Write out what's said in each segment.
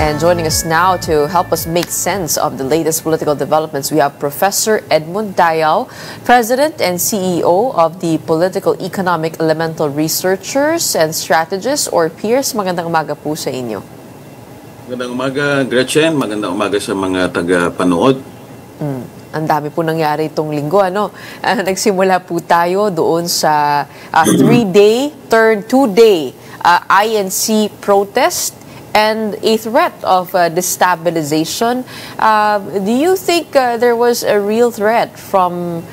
And joining us now to help us make sense of the latest political developments, we have Professor Edmund Dayao, President and CEO of the Political Economic Elemental Researchers and Strategists, or PEERS. Magandang umaga po sa inyo. Magandang umaga, Gretchen. Magandang umaga sa mga taga-panood. Ang dami po nangyari itong linggo. Nagsimula po tayo doon sa 3-day, turn 2-day INC protest and a threat of destabilization. Do you think there was a real threat from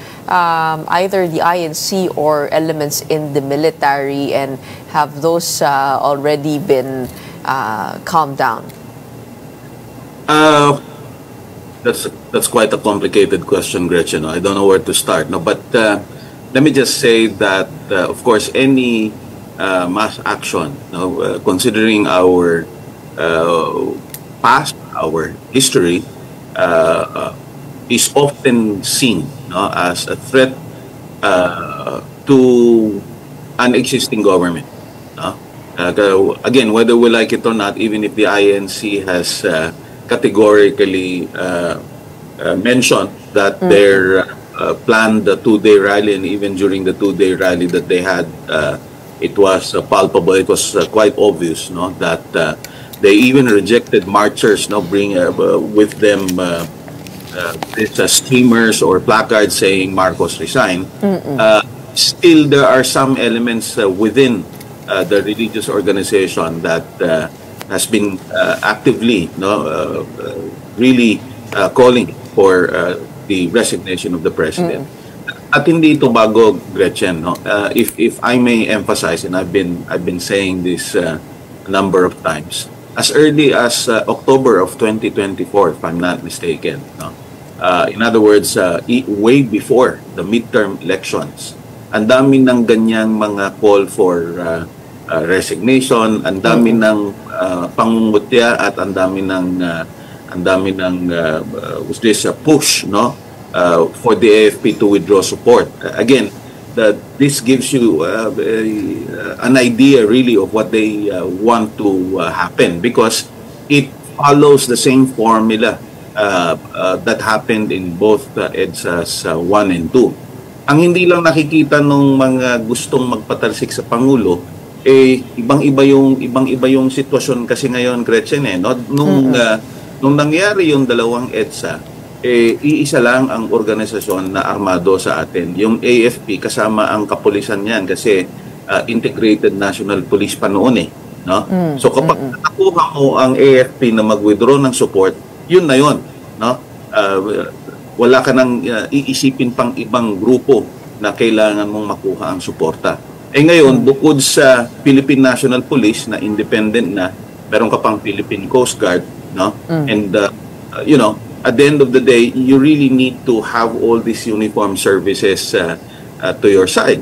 either the INC or elements in the military, and have those already been calmed down? That's quite a complicated question, Gretchen. I don't know where to start. But let me just say that, of course, any mass action, considering our past, our history, is often seen as a threat to an existing government. Again, whether we like it or not, even if the INC has categorically mentioned that their planned the 2-day rally, and even during the 2-day rally that they had, it was palpable, it was quite obvious that they even rejected marchers, bring with them streamers or placards saying Marcos resign. Still, there are some elements within the religious organization that has been actively, really calling for the resignation of the president. At hindi ito bago, Gretchen. If I may emphasize, and I've been saying this a number of times, as early as October of 2024, if I'm not mistaken. In other words, way before the midterm elections, ang dami ng ganyang mga call for resignation, ang dami ng pangungutya, at ang dami ng was this a push for the AFP to withdraw support. Again, this gives you an idea really of what they want to happen, because it follows the same formula that happened in both EDSAs 1 and 2. Ang hindi lang nakikita nung mga gustong magpatalsik sa Pangulo, ibang-iba yung sitwasyon kasi ngayon, Gretchen. Nung nangyari yung dalawang EDSA, iisa lang ang organisasyon na armado sa atin, yung AFP, kasama ang kapulisan niyan, kasi Integrated National Police pa noon So kapag nakuha mo ang AFP na mag-withdraw ng support, yun na yun. Wala ka nang iisipin pang ibang grupo na kailangan mong makuha ang suporta. Ngayon, bukod sa Philippine National Police na independent na, meron ka pang Philippine Coast Guard, and at the end of the day, you really need to have all these uniform services to your side.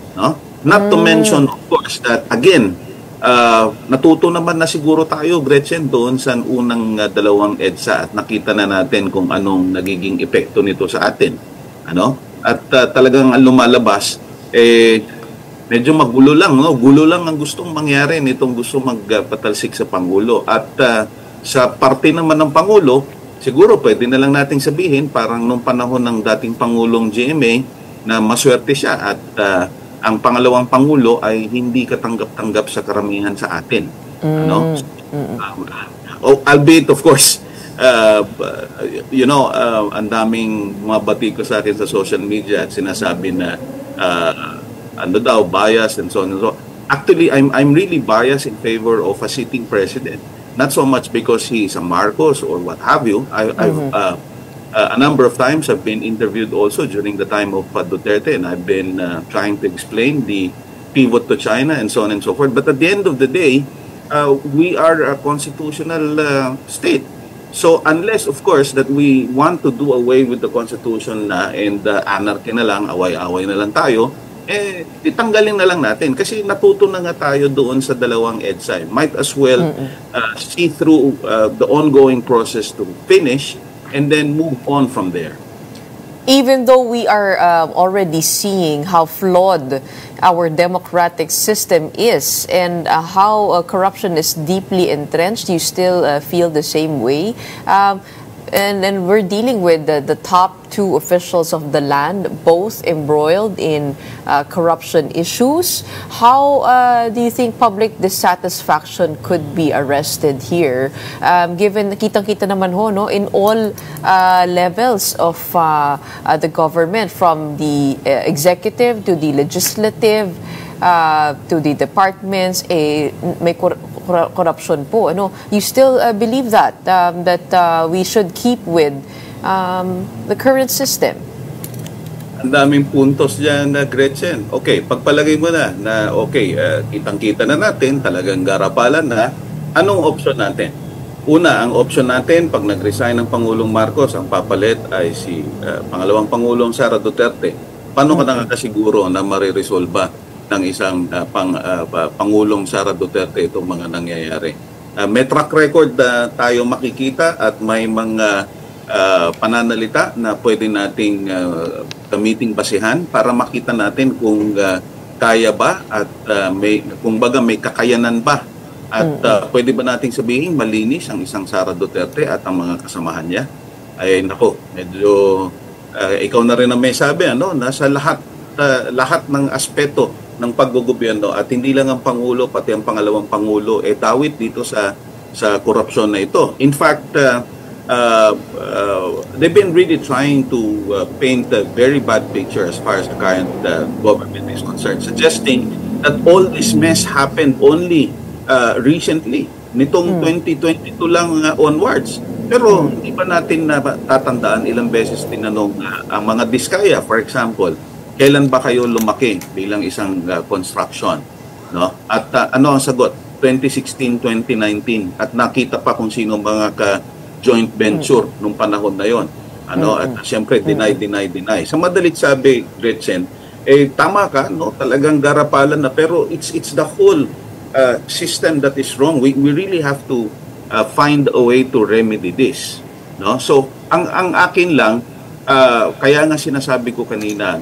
Not to mention, of course, that again, natuto naman na siguro tayo, Gretchen, doon sa unang dalawang EDSA, at nakita na natin kung anong nagiging epekto nito sa atin. At talagang ang lumalabas, medyo magulo lang. Gulo lang ang gustong mangyari nitong gusto magpatalsik sa Pangulo. At sa parte naman ng Pangulo, siguro pwede na lang nating sabihin, parang nung panahon ng dating Pangulong GMA, na maswerte siya at ang pangalawang Pangulo ay hindi katanggap-tanggap sa karamihan sa atin. Albeit, of course, ang daming mga batiko sa akin sa social media at sinasabi na bias and so on and so on. Actually, I'm really biased in favor of a sitting president. Not so much because he is a Marcos or what have you. I've a number of times I've been interviewed also during the time of Duterte, and I've been trying to explain the pivot to China and so on and so forth. But at the end of the day, we are a constitutional state. So unless, of course, that we want to do away with the Constitution and anarchy na lang, away-away na lang tayo, itanggalin na lang natin. Kasi natuto na nga tayo doon sa dalawang EDSA. Might as well see through the ongoing process to finish and then move on from there. Even though we are already seeing how flawed our democratic system is and how corruption is deeply entrenched, you still feel the same way. And we're dealing with the top two officials of the land, both embroiled in corruption issues. How do you think public dissatisfaction could be arrested here? Given kitang-kita naman ho, no, in all levels of the government, from the executive to the legislative, to the departments, may corruption po. You still believe that we should keep with the current system? Ang daming puntos dyan, Gretchen. Okay, pagpalagay mo na okay, kitang-kita na natin, talagang garapalan na. Anong option natin? Una, ang option natin, pag nag-resign ng Pangulong Marcos, ang papalit ay si pangalawang Pangulong Sara Duterte. Paano ka nakakasiguro na mariresolba ng isang Pangulong Sara Duterte itong mga nangyayari? May track record tayo makikita at may mga pananalita na pwede nating gamiting basihan para makita natin kung kaya ba at kung baga may kakayanan ba at pwede ba nating sabihin malinis ang isang Sara Duterte at ang mga kasamahan niya. Ay nako, medyo ikaw na rin ang may sabi, nasa lahat ng aspeto ng paggogobyerno at hindi lang ang Pangulo, pati ang pangalawang Pangulo tawid dito sa korupsyon na ito. In fact, they've been really trying to paint a very bad picture as far as the current government is concerned, suggesting that all this mess happened only recently, nitong 2022 lang onwards. Pero hindi ba natin natatandaan ilang beses tinanong ang mga Diskaya, for example, kailan ba kayo lumaki bilang isang construction? No? At ano ang sagot? 2016, 2019. At nakita pa kung sino mga ka-joint venture nung panahon na yon. At siyempre, deny. Sa madalit sabi, Gretchen, tama ka, talagang garapalan na. Pero it's the whole system that is wrong. We really have to find a way to remedy this. No? So, ang akin lang, kaya nga sinasabi ko kanina,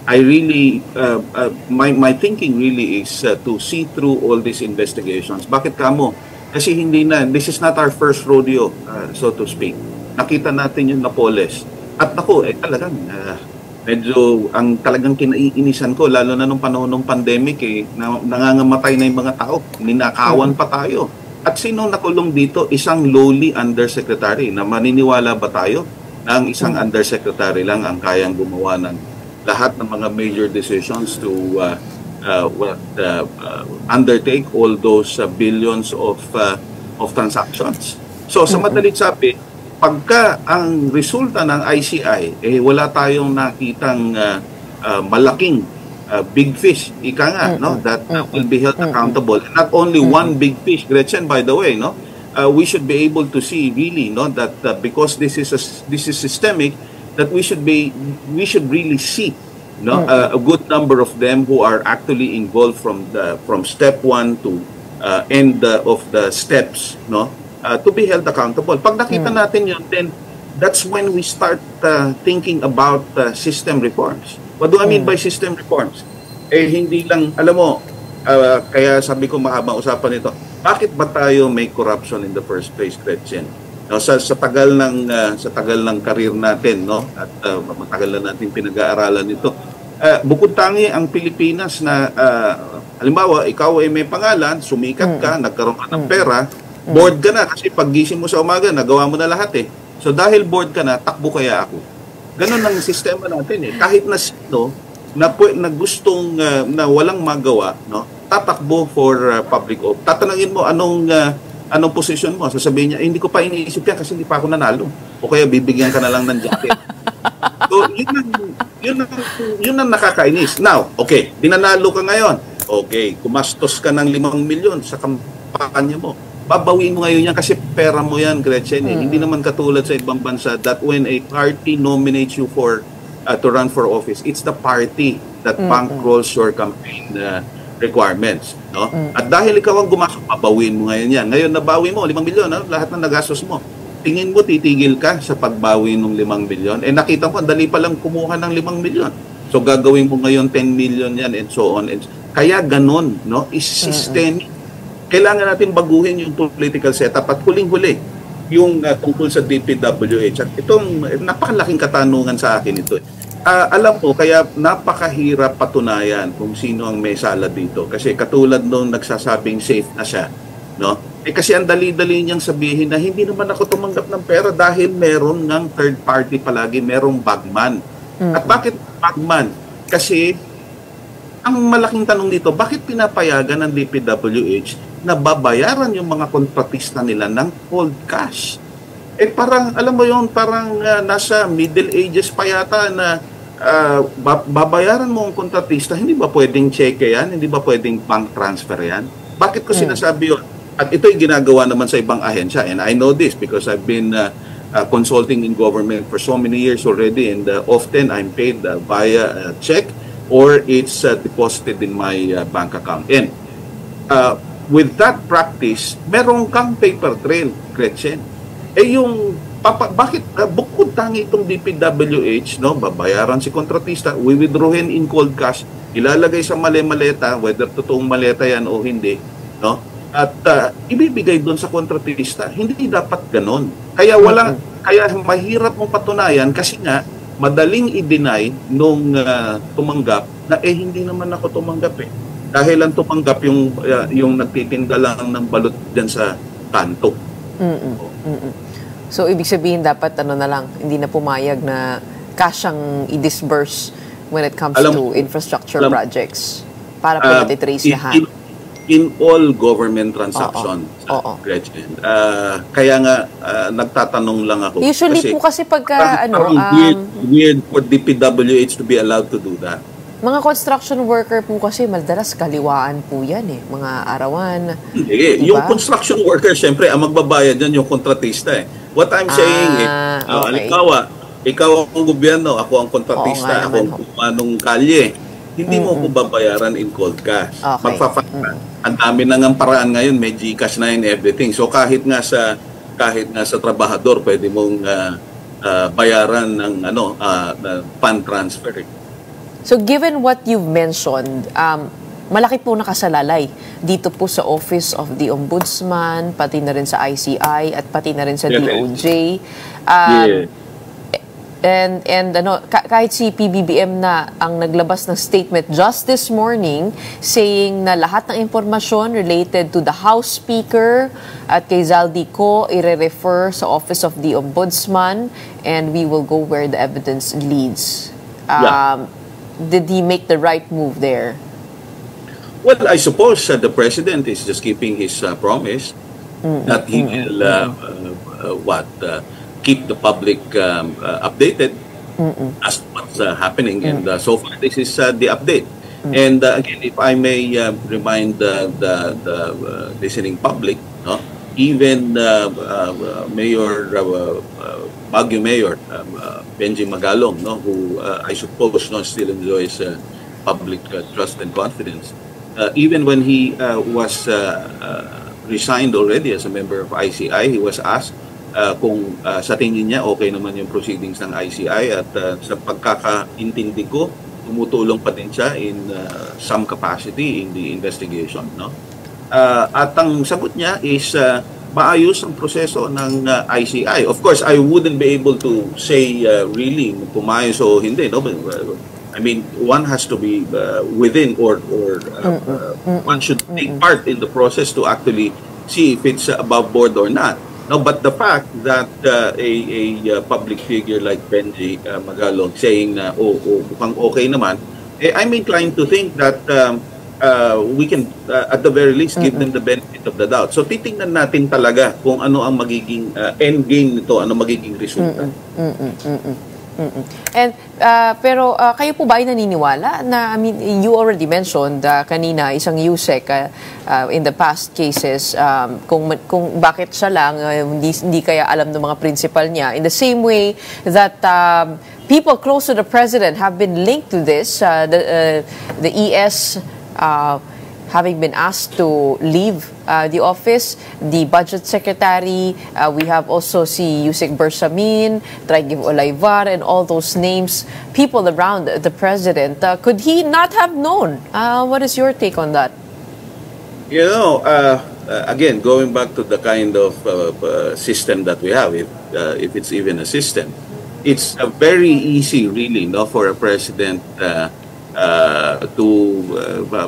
I really, my thinking really is to see through all these investigations. Bakit kamo? Kasi this is not our first rodeo, so to speak. Nakita natin yung Napoles. At ako, talagang, medyo, ang talagang kinaiinisan ko, lalo na nung panahon ng pandemic, nangangamatay na yung mga tao. Ninakawan pa tayo. At sino nakulong dito? Isang lowly undersecretary. Na maniniwala ba tayo na ang isang undersecretary lang ang kayang gumawa ng lahat ng mga major decisions to undertake all those billions of transactions. So sa madalit sabi, pagka ang resulta ng ICI wala tayong nakitang malaking big fish, ika nga, that will be held accountable. And not only one big fish, Gretchen, by the way, we should be able to see really, that because this is systemic, that we should really see a good number of them who are actually involved from step 1 to end of the steps, to be held accountable. Pag nakita natin yun, then that's when we start thinking about system reforms. What do I mean by system reforms? Hindi lang, alam mo, kaya sabi ko mahabang usapan ito, bakit ba tayo may corruption in the first place, Gretchen? Sa tagal ng career natin, at matagal na natin pinag-aaralan ito, bukod tangi ang Pilipinas na halimbawa ikaw ay may pangalan, sumikat ka, nagkaroon ka ng pera, bored ka na kasi paggising mo sa umaga nagawa mo na lahat so dahil bored ka na, takbo kaya ako. Ganun ang sistema natin kahit na sino na gustong na walang magawa, tatakbo for public office. Tatanungin mo anong position mo? Sasabihin niya, hindi ko pa iniisip yan kasi hindi pa ako nanalo. O kaya bibigyan ka na lang ng jacket. So, yun ang nakakainis. Now, okay, dinanalo ka ngayon. Okay, kumastos ka ng 5 milyon sa kampanya mo. Babawiin mo ngayon yan kasi pera mo yan, Gretchen. Hindi naman katulad sa ibang bansa that when a party nominates you to run for office, it's the party that bankrolls your campaign requirements. At dahil ikaw ang gumastos, babawiin mo ngayon yan. Ngayon nabawi mo, 5 milyon, lahat ng nagastos mo. tingin mo titigil ka sa pagbawi ng 5 milyon? Nakita mo, dali pa lang kumuha ng 5 milyon. So gagawin mo ngayon 10 million yan and so on. Kaya ganon, no? Is systemic. Kailangan natin baguhin yung political setup. At huling-huli, yung tungkol sa DPWH. At itong napakalaking katanungan sa akin ito. Alam mo, kaya napakahirap patunayan kung sino ang may sala dito. Kasi katulad nung nagsasabing safe na siya, no? Kasi ang dali-dali niyang sabihin na hindi naman ako tumanggap ng pera dahil meron ng third party palagi, merong bagman. At bakit bagman? Kasi ang malaking tanong dito, bakit pinapayagan ng DPWH na babayaran yung mga kontratista nila ng cold cash? Parang, alam mo yun, parang nasa Middle Ages pa yata na babayaran mo ang kontratista, hindi ba pwedeng cheque yan? Hindi ba pwedeng bank transfer yan? Bakit ko sinasabi yun? At ito'y ginagawa naman sa ibang ahensya. And I know this because I've been consulting in government for so many years already. And often I'm paid via check or it's deposited in my bank account. And with that practice, meron kang paper trail, Gretchen. Bakit bukod tangi itong DPWH, no, babayaran si kontratista, withdrawin in cold cash, ilalagay sa maleta, whether totoong maleta yan o hindi, no? At ibibigay doon sa kontratista. Hindi dapat ganon. Kaya kaya mahirap mong patunayan kasi nga madaling i-deny nung tumanggap na hindi naman ako tumanggap Dahil lang tumanggap yung nagtitinda lang ng balot diyan sa kanto. So ibig sabihin dapat na lang, hindi na pumayag na cash-ang i-disburse when it comes to infrastructure projects para po natitrace lahat. In all government transactions, Gretchen. Kaya nga, nagtatanong lang ako. Usually po kasi pagka, weird for DPWH to be allowed to do that. Mga construction worker po kasi, madalas kaliwaan po yan mga arawan. Diba? Yung construction worker, syempre, ang magbabayad yan yung kontratista What I'm saying halimbawa, ikaw ang gobyerno, ako ang kontratista, ako ang kumanong kalye. Hindi mo ko babayaran in cold cash. Ang dami na ng paraan ngayon, may GCash na and everything. So kahit nga sa trabahador, pwede mong bayaran ng fund transfer. So given what you've mentioned, malaki po nakasalalay dito po sa Office of the Ombudsman, pati na rin sa ICI at pati na rin sa DOJ. And kahit si PBBM na ang naglabas ng statement just this morning saying na lahat ng impormasyon related to the House Speaker at kay Zaldico i-refer sa Office of the Ombudsman and we will go where the evidence leads. Did he make the right move there? Well, I suppose the President is just keeping his promise that he will keep the public updated as what's happening. And so far, this is the update. And again, if I may remind the listening public, even Mayor Baguio Mayor Benji Magalong, who I suppose still enjoys public trust and confidence, even when he was resigned already as a member of ICI, he was asked kung sa tingin niya okay naman yung proceedings ng ICI at sa pagkakaintindi ko, tumutulong pa din siya in some capacity in the investigation. At ang sagot niya is maayos ang proseso ng ICI. Of course, I wouldn't be able to say really kung maayos o hindi. I mean, one has to be within or one should take part in the process to actually see if it's above board or not. No, but the fact that a public figure like Benji Magalong saying na mukhang okay naman, I'm inclined to think that we can at the very least give them the benefit of the doubt. So titingnan natin talaga kung ano ang magiging end game nito, ano magiging resulta. And pero kayo po ba ay naniniwala na, I mean, you already mentioned kanina isang USEC in the past cases kung bakit siya lang hindi kaya alam ng mga principal niya, in the same way that people close to the president have been linked to this, the ES having been asked to leave the office. The Budget Secretary, we have also si Yusek Bersamin, Tragiv Olayvar, and all those names, people around the President. Could he not have known? What is your take on that? You know, again, going back to the kind of system that we have, if it's even a system, it's very easy, really, no, for a president to,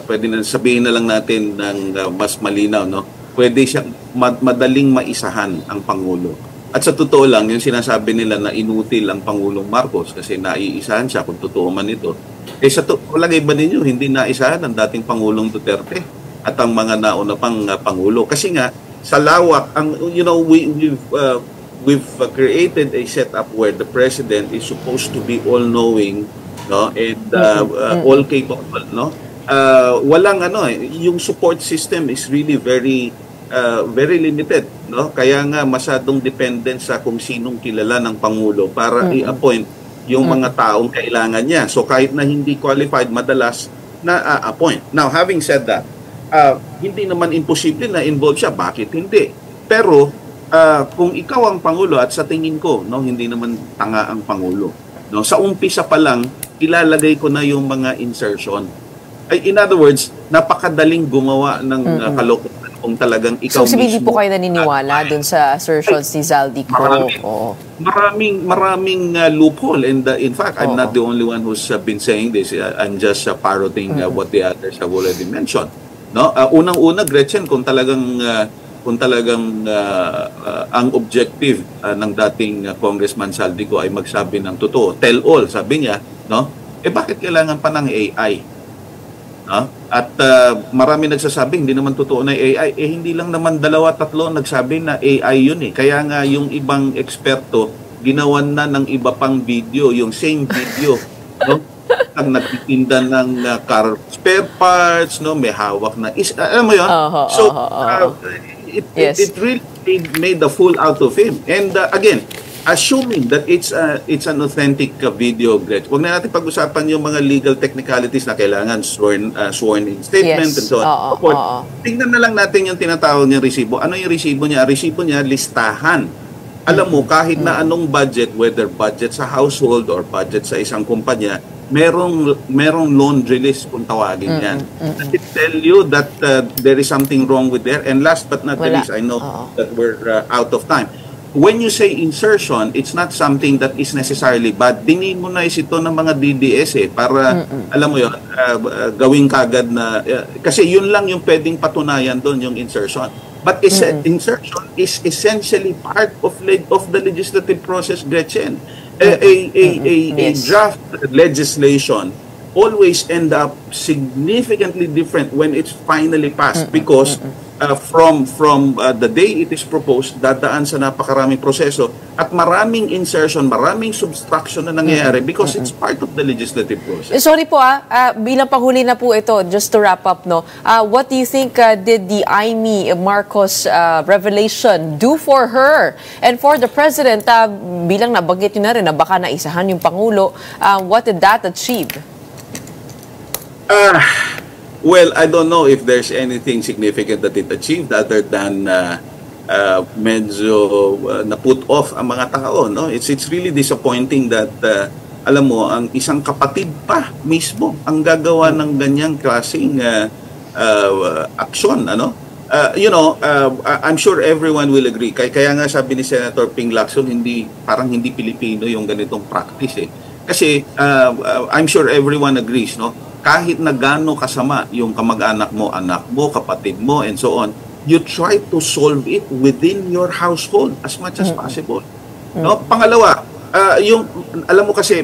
pwede na sabihin na lang natin ng mas malinaw, no, pwede siyang madaling maisahan ang Pangulo. At sa totoo lang, yung sinasabi nila na inutil ang Pangulong Marcos kasi naiisahan siya, kung totoo man ito, sa palagay ba ninyo, hindi naisahan ang dating Pangulong Duterte at ang mga nauna pang Pangulo? Kasi nga, sa lawak, you know, we've created a setup where the President is supposed to be all-knowing, no, and all capable, no. Walang yung support system is really very limited, no. Kaya nga masyadong dependent sa kung sinong kilala ng Pangulo para i-appoint yung mga taong kailangan niya. So kahit na hindi qualified, madalas na-appoint. Now, having said that, hindi naman imposible na involved siya. Bakit hindi? Pero kung ikaw ang Pangulo, at sa tingin ko, no, hindi naman tanga ang Pangulo, no, sa umpisa pa lang ilalagay ko na yung mga insertion. In other words, napakadaling gumawa ng kalokohan kung talagang ikaw mismo. So, hindi po kayo naniniwala dun sa assertions ni Zaldico? Maraming loophole. And in fact, I'm not the only one who's been saying this. I'm just parroting what the others have already mentioned. No? Unang-una, Gretchen, kung talagang ang objective ng dating Congressman Zaldico ay magsabi ng totoo, tell all, sabi niya, no? Bakit kailangan pa ng AI? No? At marami nagsasabi, hindi naman totoo na AI. Hindi lang naman 2-3 nagsabi na AI yun eh. Kaya nga yung ibang eksperto, ginawan na ng iba pang video, yung same video, no? Ang nagtitinda ng car spare parts, no, may hawak na alam mo yun? It really made the fool out of him. And again, assuming that it's an authentic video, Gretchen, huwag na natin pag-usapan yung mga legal technicalities na kailangan sworn in statement and so on. Tingnan na lang natin yung tinatawag niyang resibo. Ano yung resibo niya? Resibo niya, listahan. Alam mo, kahit na anong budget, whether budget sa household or budget sa isang kumpanya, merong laundry list kung tawagin yan. It tell you that there is something wrong with there. And last but not least, I know that we're out of time. When you say insertion, it's not something that is necessarily bad. Dingin mo na ito ng mga DDS para, alam mo yun, gawing kagad na, kasi yun lang yung pwedeng patunayan doon, yung insertion. But insertion is essentially part of the legislative process, Gretchen. A draft legislation always end up significantly different when it's finally passed because from the day it is proposed, dadaan sa napakaraming proseso at maraming insertion, maraming subtraction na nangyayari because it's part of the legislative process. Sorry po bilang panghuli na po ito, just to wrap up, no, what do you think did the Amy Marcos revelation do for her and for the President? Bilang nabanggit nyo na rin na baka naisahan yung Pangulo, what did that achieve? Well, I don't know if there's anything significant that it achieved other than medyo na-put off ang mga tao, no? It's really disappointing that alam mo, ang isang kapatid pa mismo ang gagawa ng ganyang klaseng aksyon, ano? I'm sure everyone will agree. Kaya nga sabi ni Senator Ping Lacson, parang hindi Pilipino yung ganitong practice eh. Kasi I'm sure everyone agrees, no? Kahit na gaano kasama yung kamag-anak mo, anak mo, kapatid mo, and so on, you try to solve it within your household as much as possible. No? Pangalawa, alam mo kasi,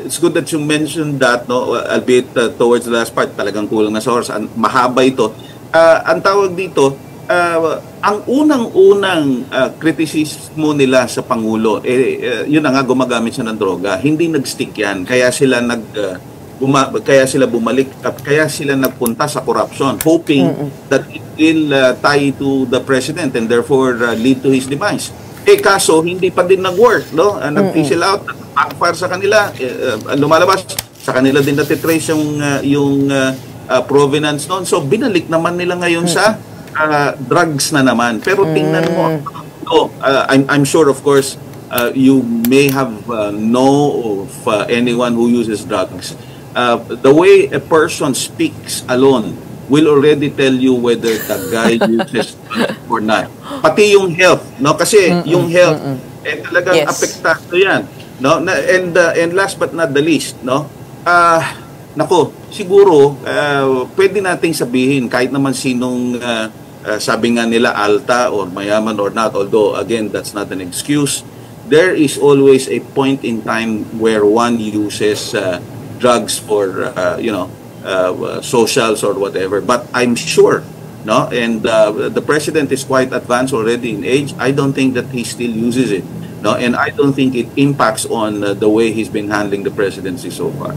it's good that you mentioned that, no, albeit towards the last part, talagang kulang na sa oras, mahaba ito. Ang tawag dito, ang unang-unang kritisismo nila sa Pangulo, yun na nga, gumagamit siya ng droga. Hindi nag-stick yan, kaya sila bumalik at kaya sila nagpunta sa corruption, hoping that it will tie to the president and therefore lead to his demise. Kaso hindi pa din nag-work, no? Nag-fizzle out, backfire sa kanila, lumalabas sa kanila din natitrace yung provenance noon. So binalik naman nila ngayon sa drugs na naman. Pero tingnan mo, I'm sure of course you may have know of anyone who uses drugs. The way a person speaks alone will already tell you whether the guy uses drugs or not. Pati yung health, no? Kasi yung health, talagang apektado yan. No? And last but not the least, no? Nako, siguro, pwede nating sabihin, kahit naman sinong, sabi nga nila, alta or mayaman or not, although, again, that's not an excuse, there is always a point in time where one uses drugs for, socials or whatever. But I'm sure, no, and the president is quite advanced already in age. I don't think that he still uses it, no, and I don't think it impacts on the way he's been handling the presidency so far.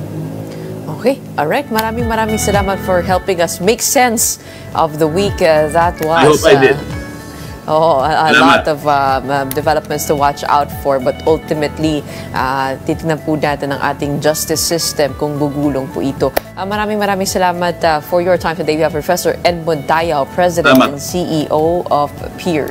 Okay, all right. Maraming salamat for helping us make sense of the week that was. I hope I did. A lot of developments to watch out for, but ultimately, titignan po natin ang ating justice system kung gugulong po ito. Maraming salamat for your time today. We have Professor Edmund Tayao, President and CEO of PEERS.